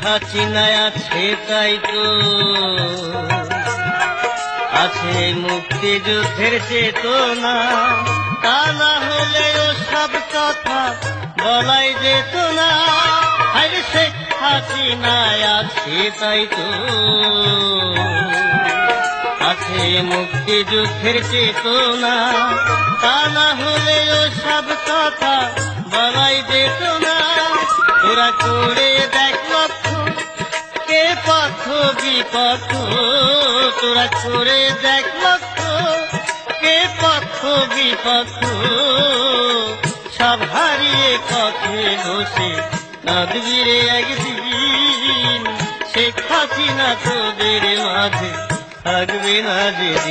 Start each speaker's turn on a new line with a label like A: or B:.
A: হাসিনা আছে তাই তো আছে মুক্তিযুদ্ধের চেতনা, তা না হলে ও সব কথা বলাই যেত না। আরে শেখ হাসিনা আছে তাই তো আছে মুক্তিযুদ্ধের চেতনা, তা না হলে ও সব কথা বলাই যেত না। তোরা করে দেখ লক্ষ্য কে পথ বিপথ, তোরা করে দেখ লক্ষ্য কে পথ বিপথ, সব হারিয়ে পথে বসে কাঁদবি রে একদিন। শেখ হাসিনা তোদের মাঝে থাকবে না যে।